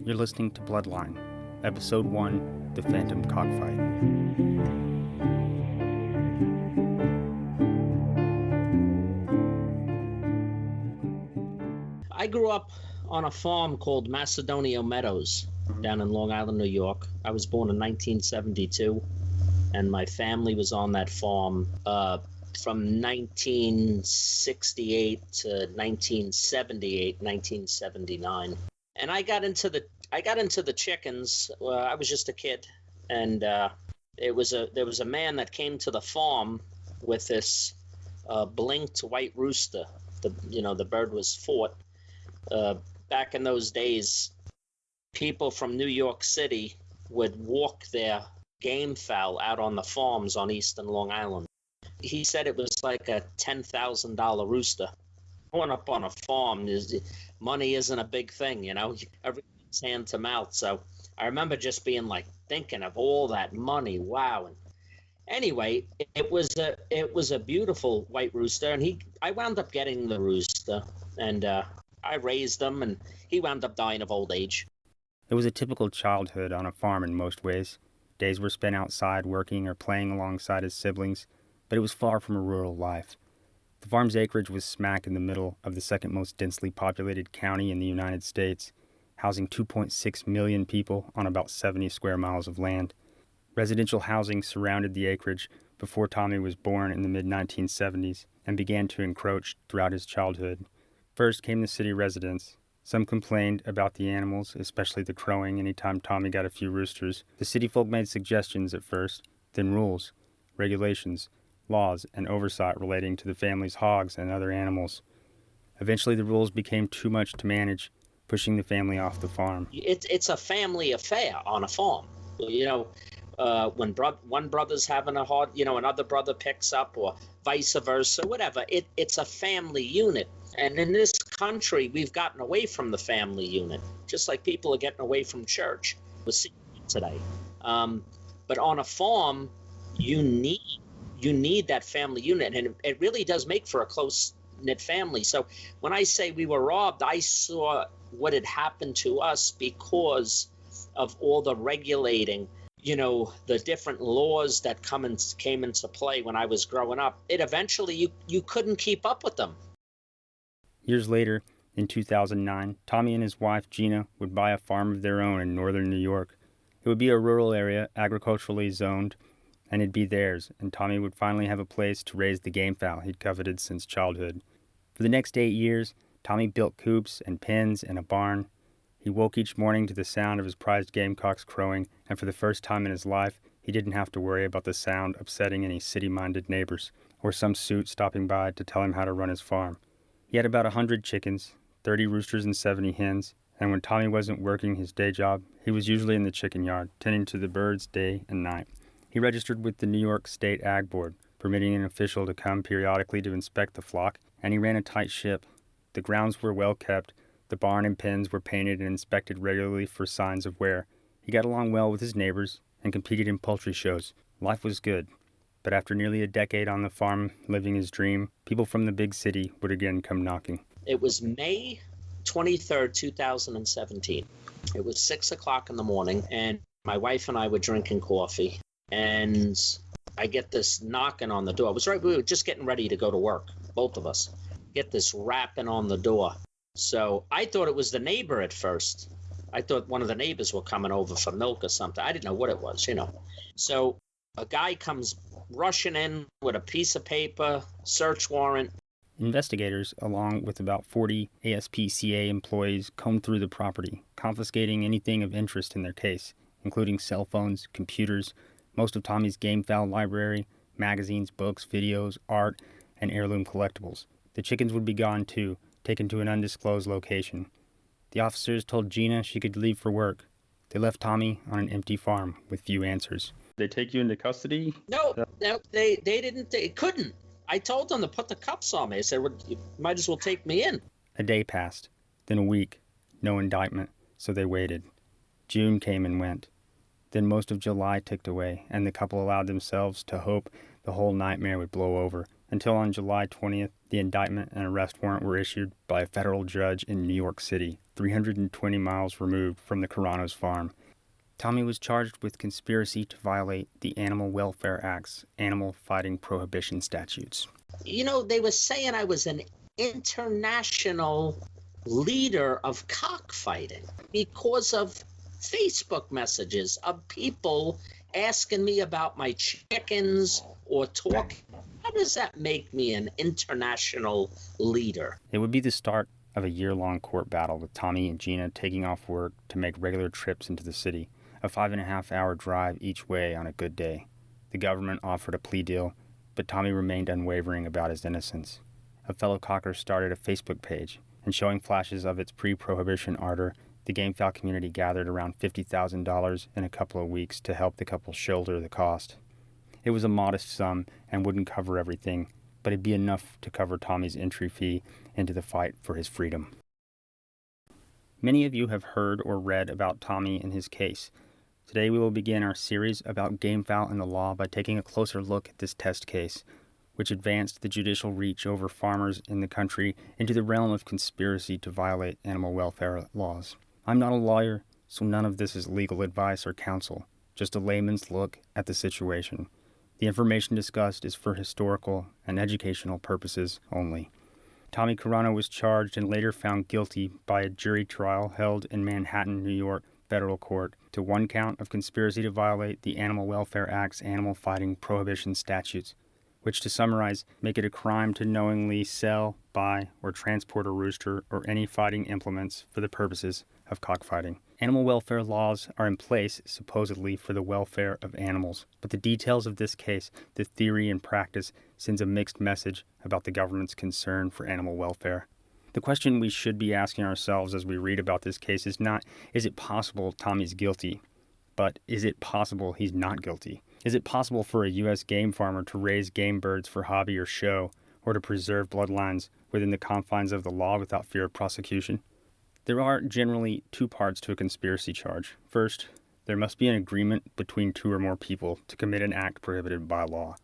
You're listening to Bloodline, Episode 1, The Phantom Cockfight. I grew up on a farm called Macedonia Meadows down in Long Island, New York. I was born in 1972, and my family was on that farm from 1968 to 1978, 1979. And I got into the chickens. I was just a kid, and there was a man that came to the farm with this blinked white rooster. The bird was fought. Back in those days, people from New York City would walk their game fowl out on the farms on Eastern Long Island. He said it was like a $10,000 rooster. Growing up on a farm, money isn't a big thing, everything's hand to mouth. So I remember just being like thinking of all that money. Wow. And anyway, it was a beautiful white rooster, and I wound up getting the rooster, and I raised him, and he wound up dying of old age. It was a typical childhood on a farm in most ways. Days were spent outside working or playing alongside his siblings, but it was far from a rural life. The farm's acreage was smack in the middle of the second most densely populated county in the United States, housing 2.6 million people on about 70 square miles of land. Residential housing surrounded the acreage before Tommy was born in the mid-1970s and began to encroach throughout his childhood. First came the city residents. Some complained about the animals, especially the crowing, anytime Tommy got a few roosters. The city folk made suggestions at first, then rules, regulations, laws, and oversight relating to the family's hogs and other animals. Eventually the rules became too much to manage, pushing the family off the farm. It's a family affair on a farm. When one brother's having a hard, another brother picks up, or vice versa, whatever. It's a family unit. And in this country, we've gotten away from the family unit, just like people are getting away from church. We're seeing it today. But on a farm, you need that family unit, and it really does make for a close-knit family. So when I say we were robbed, I saw what had happened to us because of all the regulating, the different laws that came into play when I was growing up. It eventually, you couldn't keep up with them. Years later, in 2009, Tommy and his wife Gina would buy a farm of their own in northern New York. It would be a rural area, agriculturally zoned, and it'd be theirs, and Tommy would finally have a place to raise the game fowl he'd coveted since childhood. For the next 8 years, Tommy built coops and pens and a barn. He woke each morning to the sound of his prized gamecocks crowing, and for the first time in his life, he didn't have to worry about the sound upsetting any city-minded neighbors, or some suit stopping by to tell him how to run his farm. He had about 100 chickens, 30 roosters and 70 hens, and when Tommy wasn't working his day job, he was usually in the chicken yard, tending to the birds day and night. He registered with the New York State Ag Board, permitting an official to come periodically to inspect the flock, and he ran a tight ship. The grounds were well kept, the barn and pens were painted and inspected regularly for signs of wear. He got along well with his neighbors and competed in poultry shows. Life was good. But after nearly a decade on the farm, living his dream, people from the big city would again come knocking. It was May 23rd, 2017. It was 6 o'clock in the morning, and my wife and I were drinking coffee, and I get this knocking on the door. We were just getting ready to go to work, both of us. Get this rapping on the door. So I thought it was the neighbor at first. I thought one of the neighbors were coming over for milk or something. I didn't know what it was, So a guy comes rushing in with a piece of paper, search warrant. Investigators, along with about 40 ASPCA employees, combed through the property, confiscating anything of interest in their case, including cell phones, computers, most of Tommy's game fowl library, magazines, books, videos, art, and heirloom collectibles. The chickens would be gone too, taken to an undisclosed location. The officers told Gina she could leave for work. They left Tommy on an empty farm with few answers. They take you into custody? No, they didn't. They couldn't. I told them to put the cuffs on me. I said, well, you might as well take me in. A day passed, then a week. No indictment, so they waited. June came and went. Then most of July ticked away, and the couple allowed themselves to hope the whole nightmare would blow over until on July 20th, the indictment and arrest warrant were issued by a federal judge in New York City, 320 miles removed from the Carrano's farm. Tommy was charged with conspiracy to violate the Animal Welfare Act's animal fighting prohibition statutes. You know, they were saying I was an international leader of cockfighting because of Facebook messages of people asking me about my chickens or talking. How does that make me an international leader? It would be the start of a year-long court battle with Tommy and Gina taking off work to make regular trips into the city, a 5.5-hour drive each way on a good day. The government offered a plea deal, but Tommy remained unwavering about his innocence. A fellow cocker started a Facebook page, and showing flashes of its pre-prohibition ardor, the gamefowl community gathered around $50,000 in a couple of weeks to help the couple shoulder the cost. It was a modest sum and wouldn't cover everything, but it'd be enough to cover Tommy's entry fee into the fight for his freedom. Many of you have heard or read about Tommy and his case. Today we will begin our series about gamefowl and the law by taking a closer look at this test case, which advanced the judicial reach over farmers in the country into the realm of conspiracy to violate animal welfare laws. I'm not a lawyer, so none of this is legal advice or counsel, just a layman's look at the situation. The information discussed is for historical and educational purposes only. Tommy Carrano was charged and later found guilty by a jury trial held in Manhattan, New York federal court to one count of conspiracy to violate the Animal Welfare Act's animal fighting prohibition statutes, which, to summarize, make it a crime to knowingly sell, buy, or transport a rooster or any fighting implements for the purposes of cockfighting. Animal welfare laws are in place, supposedly, for the welfare of animals, but the details of this case, the theory and practice, sends a mixed message about the government's concern for animal welfare. The question we should be asking ourselves as we read about this case is not, is it possible Tommy's guilty, but is it possible he's not guilty? Is it possible for a U.S. game farmer to raise game birds for hobby or show, or to preserve bloodlines within the confines of the law without fear of prosecution? There are generally two parts to a conspiracy charge. First, there must be an agreement between two or more people to commit an act prohibited by law.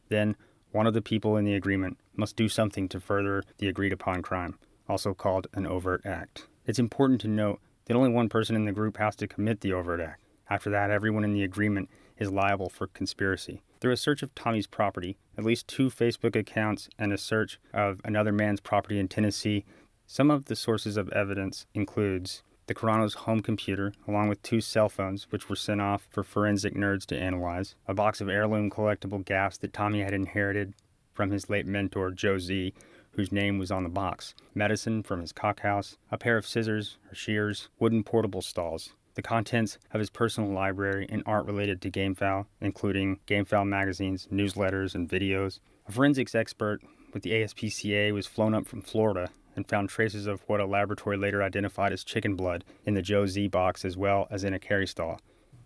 Then, one of the people in the agreement must do something to further the agreed-upon crime, also called an overt act. It's important to note that only one person in the group has to commit the overt act. After that, everyone in the agreement is liable for conspiracy. Through a search of Tommy's property, at least 2 Facebook accounts, and a search of another man's property in Tennessee, some of the sources of evidence includes the Carrano's home computer, along with 2 cell phones, which were sent off for forensic nerds to analyze, a box of heirloom collectible gaffs that Tommy had inherited from his late mentor, Joe Z, whose name was on the box, medicine from his cockhouse, a pair of scissors or shears, wooden portable stalls, the contents of his personal library and art related to gamefowl, including gamefowl magazines, newsletters, and videos. A forensics expert with the ASPCA was flown up from Florida and found traces of what a laboratory later identified as chicken blood in the Joe Z box as well as in a carry stall.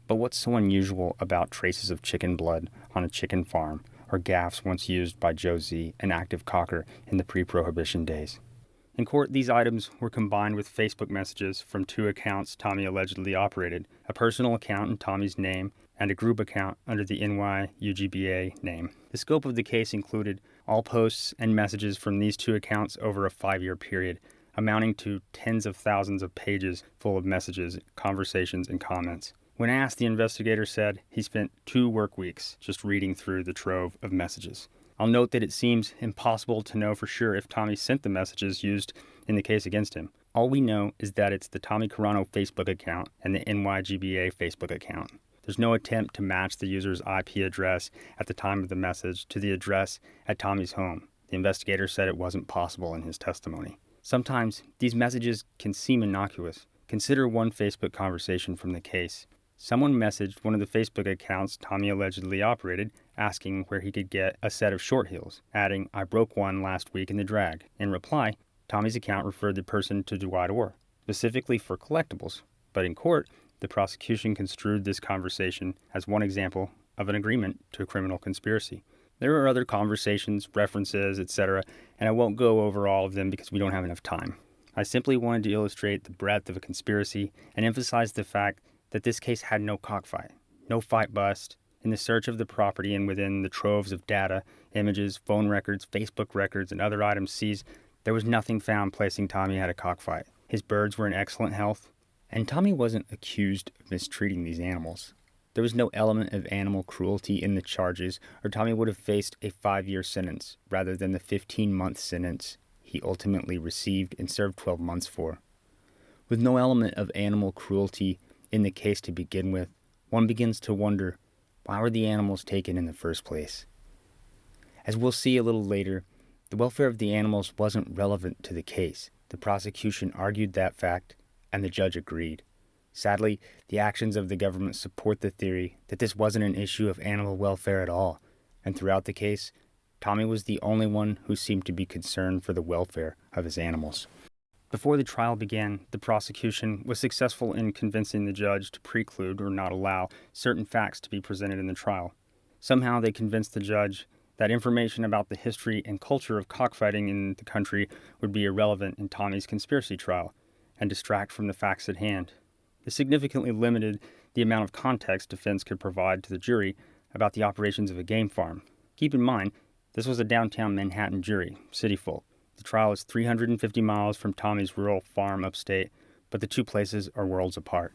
But what's so unusual about traces of chicken blood on a chicken farm or gaffs once used by Joe Z, an active cocker in the pre-prohibition days? In court, these items were combined with Facebook messages from 2 accounts Tommy allegedly operated, a personal account in Tommy's name and a group account under the NYUGBA name. The scope of the case included all posts and messages from these 2 accounts over a 5-year period, amounting to tens of thousands of pages full of messages, conversations, and comments. When asked, the investigator said he spent 2 work weeks just reading through the trove of messages. I'll note that it seems impossible to know for sure if Tommy sent the messages used in the case against him. All we know is that it's the Tommy Carrano Facebook account and the NYGBA Facebook account. There's no attempt to match the user's IP address at the time of the message to the address at Tommy's home. The investigator said it wasn't possible in his testimony. Sometimes these messages can seem innocuous. Consider one Facebook conversation from the case. Someone messaged one of the Facebook accounts Tommy allegedly operated, asking where he could get a set of short heels, adding, "I broke one last week in the drag." In reply, Tommy's account referred the person to Dwight Orr, specifically for collectibles. But in court, the prosecution construed this conversation as one example of an agreement to a criminal conspiracy. There are other conversations, references, etc., and I won't go over all of them because we don't have enough time. I simply wanted to illustrate the breadth of a conspiracy and emphasize the fact that this case had no cockfight, no fight bust. In the search of the property and within the troves of data, images, phone records, Facebook records, and other items seized, there was nothing found placing Tommy at a cockfight. His birds were in excellent health, and Tommy wasn't accused of mistreating these animals. There was no element of animal cruelty in the charges, or Tommy would have faced a 5-year sentence rather than the 15-month sentence he ultimately received and served 12 months for. With no element of animal cruelty in the case to begin with, one begins to wonder, why were the animals taken in the first place? As we'll see a little later, the welfare of the animals wasn't relevant to the case. The prosecution argued that fact, and the judge agreed. Sadly, the actions of the government support the theory that this wasn't an issue of animal welfare at all, and throughout the case, Tommy was the only one who seemed to be concerned for the welfare of his animals. Before the trial began, the prosecution was successful in convincing the judge to preclude or not allow certain facts to be presented in the trial. Somehow they convinced the judge that information about the history and culture of cockfighting in the country would be irrelevant in Tommy's conspiracy trial and distract from the facts at hand. This significantly limited the amount of context defense could provide to the jury about the operations of a game farm. Keep in mind, this was a downtown Manhattan jury, city full. The trial is 350 miles from Tommy's rural farm upstate, but the two places are worlds apart.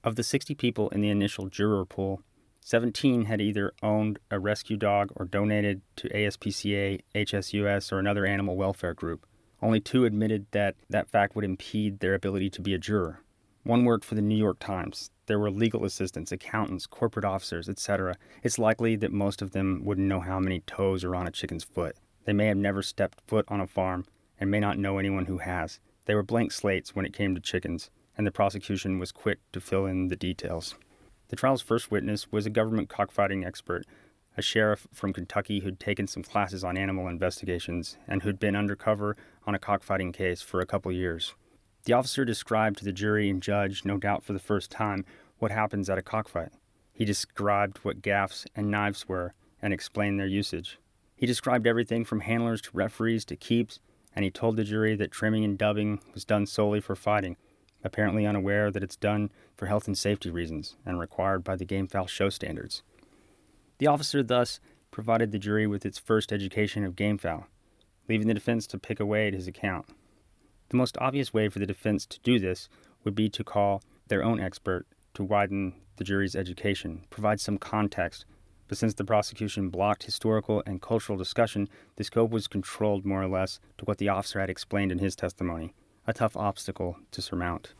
Of the 60 people in the initial juror pool, 17 had either owned a rescue dog or donated to ASPCA, HSUS, or another animal welfare group. Only 2 admitted that fact would impede their ability to be a juror. One worked for the New York Times. There were legal assistants, accountants, corporate officers, etc. It's likely that most of them wouldn't know how many toes are on a chicken's foot. They may have never stepped foot on a farm and may not know anyone who has. They were blank slates when it came to chickens, and the prosecution was quick to fill in the details. The trial's first witness was a government cockfighting expert, a sheriff from Kentucky who'd taken some classes on animal investigations and who'd been undercover on a cockfighting case for a couple years. The officer described to the jury and judge, no doubt for the first time, what happens at a cockfight. He described what gaffs and knives were and explained their usage. He described everything from handlers to referees to keeps, and he told the jury that trimming and dubbing was done solely for fighting, apparently unaware that it's done for health and safety reasons and required by the Gamefowl Show Standards. The officer thus provided the jury with its first education of gamefowl, leaving the defense to pick away at his account. The most obvious way for the defense to do this would be to call their own expert to widen the jury's education, provide some context. But since the prosecution blocked historical and cultural discussion, the scope was controlled more or less to what the officer had explained in his testimony, a tough obstacle to surmount.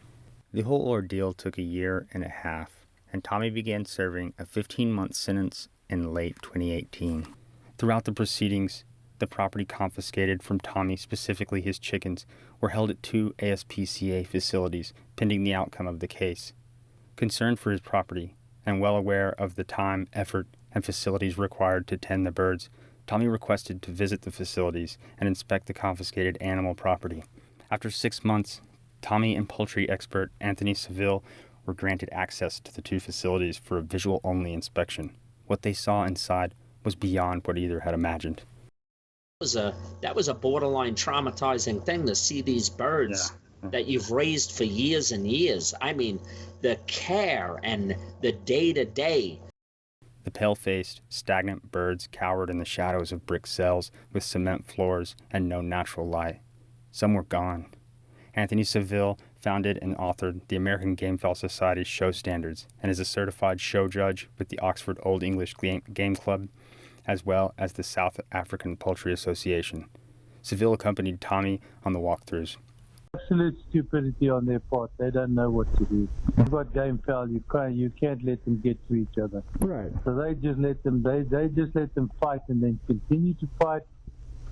The whole ordeal took 1.5 years, and Tommy began serving a 15-month sentence in late 2018. Throughout the proceedings, the property confiscated from Tommy, specifically his chickens, were held at 2 ASPCA facilities pending the outcome of the case. Concerned for his property, and well aware of the time, effort, and facilities required to tend the birds, Tommy requested to visit the facilities and inspect the confiscated animal property. After 6 months, Tommy and poultry expert Anthony Saville were granted access to the 2 facilities for a visual-only inspection. What they saw inside was beyond what either had imagined. That was a borderline traumatizing thing to see these birds that you've raised for years and years. I mean, the care and the day-to-day. The pale-faced, stagnant birds cowered in the shadows of brick cells with cement floors and no natural light. Some were gone. Anthony Saville founded and authored the American Gamefowl Society's Show Standards and is a certified show judge with the Oxford Old English Game Club, as well as the South African Poultry Association. Saville accompanied Tommy on the walkthroughs. Absolute stupidity on their part. They don't know what to do. You've got gamefowl, you can't let them get to each other. Right. So they just let them fight and then continue to fight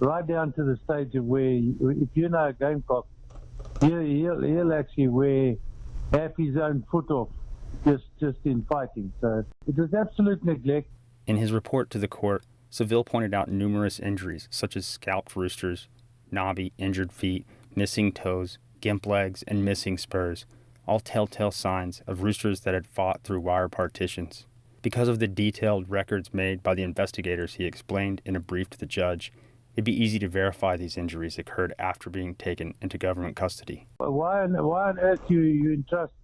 right down to the stage of where, if you know a gamecock, he'll actually have his own foot off just in fighting. So it was absolute neglect. In his report to the court, Saville pointed out numerous injuries, such as scalped roosters, knobby, injured feet, missing toes, gimp legs, and missing spurs, all telltale signs of roosters that had fought through wire partitions. Because of the detailed records made by the investigators, he explained in a brief to the judge, it'd be easy to verify these injuries occurred after being taken into government custody. Why on earth you entrust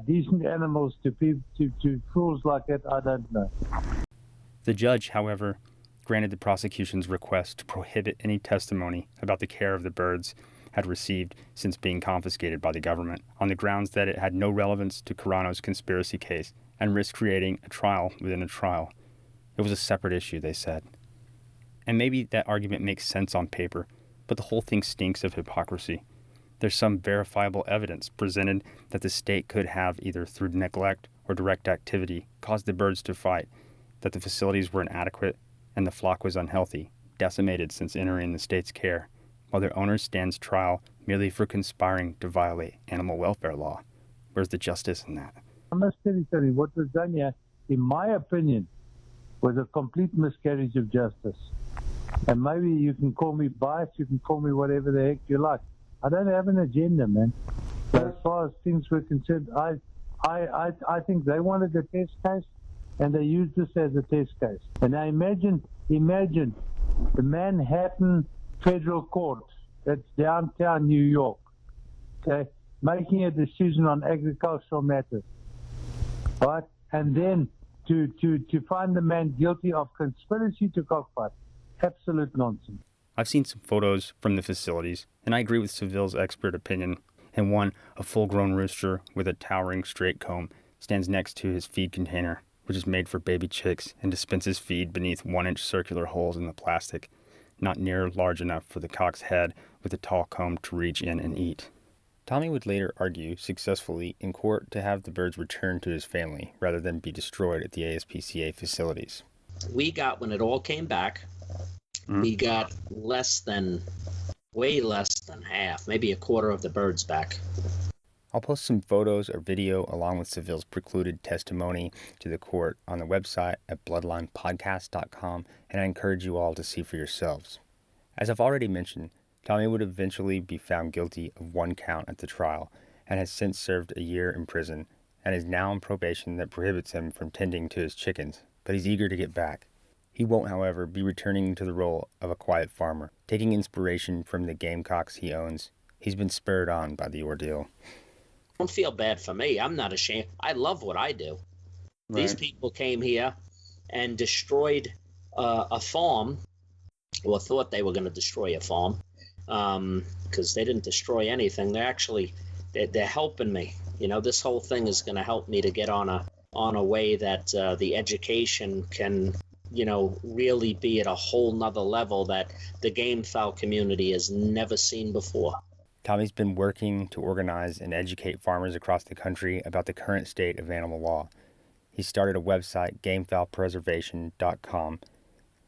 decent animals to people, to fools like that, I don't know. The judge, however, granted the prosecution's request to prohibit any testimony about the care of the birds had received since being confiscated by the government, on the grounds that it had no relevance to Carrano's conspiracy case and risked creating a trial within a trial. It was a separate issue, they said. And maybe that argument makes sense on paper, but the whole thing stinks of hypocrisy. There's some verifiable evidence presented that the state could have, either through neglect or direct activity, caused the birds to fight, that the facilities were inadequate and the flock was unhealthy, decimated since entering the state's care, while their owner stands trial merely for conspiring to violate animal welfare law. Where's the justice in that? I must tell you something. What was done here, in my opinion, was a complete miscarriage of justice. And maybe you can call me biased, you can call me whatever the heck you like. I don't have an agenda, man. But as far as things were concerned, I think they wanted a test case, and they used this as a test case. And now imagine the Manhattan Federal Court, that's downtown New York, okay, making a decision on agricultural matters, right? And then to find the man guilty of conspiracy to cockfight. Absolute nonsense. I've seen some photos from the facilities, and I agree with Saville's expert opinion. In one, a full-grown rooster with a towering straight comb stands next to his feed container, which is made for baby chicks and dispenses feed beneath 1-inch circular holes in the plastic, not near large enough for the cock's head with a tall comb to reach in and eat. Tommy would later argue successfully in court to have the birds returned to his family rather than be destroyed at the ASPCA facilities. We got, when it all came back, we got way less than half, maybe a quarter of the birds back. I'll post some photos or video along with Saville's precluded testimony to the court on the website at bloodlinepodcast.com, and I encourage you all to see for yourselves. As I've already mentioned, Tommy would eventually be found guilty of one count at the trial and has since served a year in prison and is now on probation that prohibits him from tending to his chickens, but he's eager to get back. He won't, however, be returning to the role of a quiet farmer, taking inspiration from the gamecocks he owns. He's been spurred on by the ordeal. Don't feel bad for me. I'm not ashamed. I love what I do. Right. These people came here and destroyed a farm, or thought they were going to destroy a farm, because they didn't destroy anything. They're helping me. You know, this whole thing is going to help me to get on a way that the education can, you know, really be at a whole nother level that the gamefowl community has never seen before. Tommy's been working to organize and educate farmers across the country about the current state of animal law. He started a website, gamefowlpreservation.com.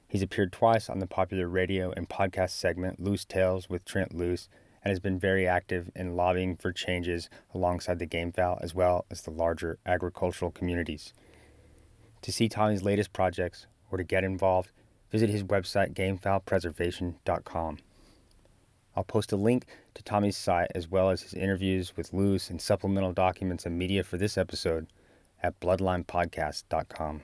He's appeared twice on the popular radio and podcast segment Loose Tales with Trent Loose, and has been very active in lobbying for changes alongside the gamefowl as well as the larger agricultural communities. To see Tommy's latest projects or to get involved, visit his website, gamefowlpreservation.com. I'll post a link to Tommy's site as well as his interviews with Luce and supplemental documents and media for this episode at bloodlinepodcast.com.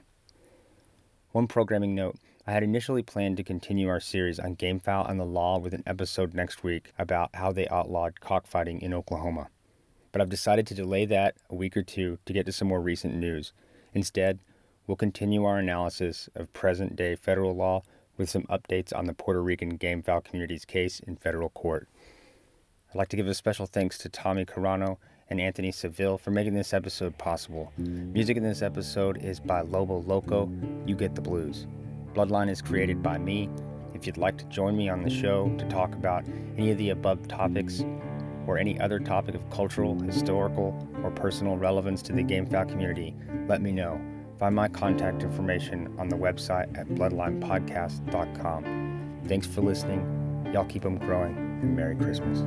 One programming note, I had initially planned to continue our series on gamefowl and the law with an episode next week about how they outlawed cockfighting in Oklahoma. But I've decided to delay that a week or two to get to some more recent news. Instead, we'll continue our analysis of present-day federal law with some updates on the Puerto Rican gamefowl community's case in federal court. I'd like to give a special thanks to Tommy Carrano and Anthony Saville for making this episode possible. Music in this episode is by Lobo Loco, You Get the Blues. Bloodline is created by me. If you'd like to join me on the show to talk about any of the above topics or any other topic of cultural, historical, or personal relevance to the gamefowl community, let me know. Find my contact information on the website at bloodlinepodcast.com. Thanks for listening. Y'all keep them growing, and Merry Christmas.